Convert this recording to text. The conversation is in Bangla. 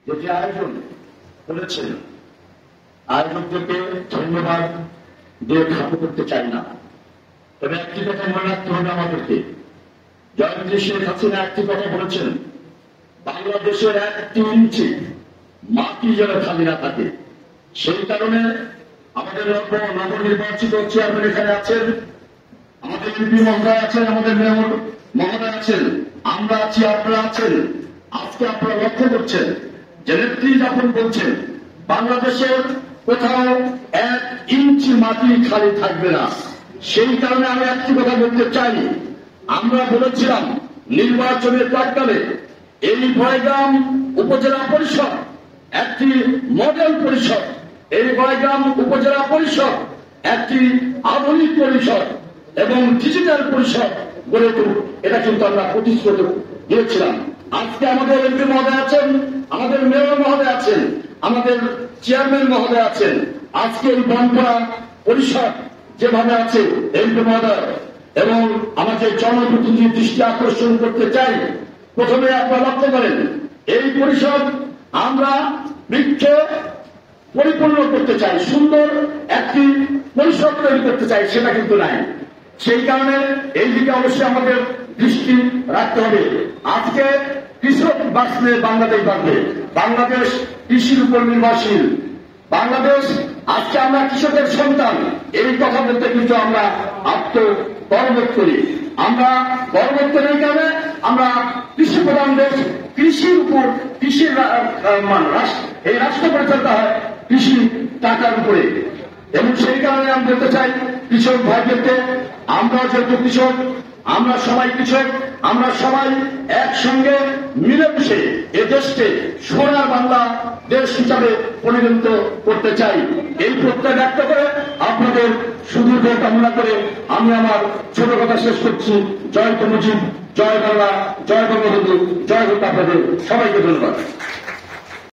যেটি আয়োজন করেছেন, আয়োজকদেরকে ধন্যবাদ দিয়ে খাটো করতে চাই না। তবে একটি কথা মনে রাখতে হবে আমাদেরকে, জয়ন্তী শেখ হাসিনা একটি কথা বলেছেন, বাংলাদেশের 1 ইঞ্চি মাটি যেন খালি না থাকে। সেই কারণে আমাদের নবনির্বাচিত চেয়ারম্যান এখানে আছেন, আমাদের এমপি মহোদয় আছেন, আমাদের মেয়র মহোদয় আছেন, আমরা আছি, আপনারা আছেন। আজকে আপনারা লক্ষ্য করছেন যে নেত্রী যখন বলছেন বাংলাদেশের কোথাও 1 ইঞ্চি মাটি খালি থাকবে না, সেই কারণে আমি একটি কথা বলতে চাই। আমরা বলেছিলাম নির্বাচনের প্রাক্কালে এই বড়াইগ্রাম উপজেলা পরিষদ একটি মডেল পরিষদ, এই বড়াইগ্রাম উপজেলা পরিষদ একটি আধুনিক পরিষদ এবং ডিজিটাল পরিষদ গড়ে তুলব, এটা কিন্তু আমরা প্রতিশ্রুতি দিয়েছিলাম। আজকে আমাদের এমপি মহোদয় আছেন, আমাদের মেয়র মহোদয় আছেন, আমাদের চেয়ারম্যান মহোদয় আছেন। আজকে এই বনপাড়া পরিষদ যেভাবে আছে এমপি মহোদয় এবং আমাদের জনপ্রতিনিধির দৃষ্টি আকর্ষণ করতে চাই। প্রথমে আপনারা লক্ষ্য করেন এই পরিষদ আমরা বৃক্ষ পরিপূর্ণ করতে চাই, সুন্দর একটি পরিষদ তৈরি করতে চাই, সেটা কিন্তু নাই। সেই কারণে এই দিকে অবশ্যই আমাদের দৃষ্টি রাখতে হবে। আজকে কৃষক বাঁচলে বাংলাদেশ বাঁচবে, বাংলাদেশ কৃষির উপর নির্ভরশীল বাংলাদেশ। আজকে আমরা কৃষকের সন্তান, এই কথা বলতে কিন্তু আমরা আত্মগর্বোধ করি। আমরা গর্বোধ করি এই কারণে আমরা কৃষি প্রধান দেশ, কৃষির উপর কৃষির এই রাষ্ট্র পরিচালিত হয় কৃষি টাকার উপরে। এবং সেই কারণে আমি বলতে চাই কৃষক ভাইদেরকে, আমরা যেহেতু কৃষক, আমরা সবাই কৃষক, আমরা সবাই একসঙ্গে মিলেমিশে এ দেশকে সোনার বাংলা দেশ হিসাবে পরিণত করতে চাই। এই প্রত্যয় ব্যক্ত করে আপনাদের সুদীর্ঘ কামনা করে আমি আমার ছোট কথা শেষ করছি। জয় মুজিব, জয় বাংলা, জয় বঙ্গবন্ধু, জয় হোক আপনাদের সবাইকে ধন্যবাদ।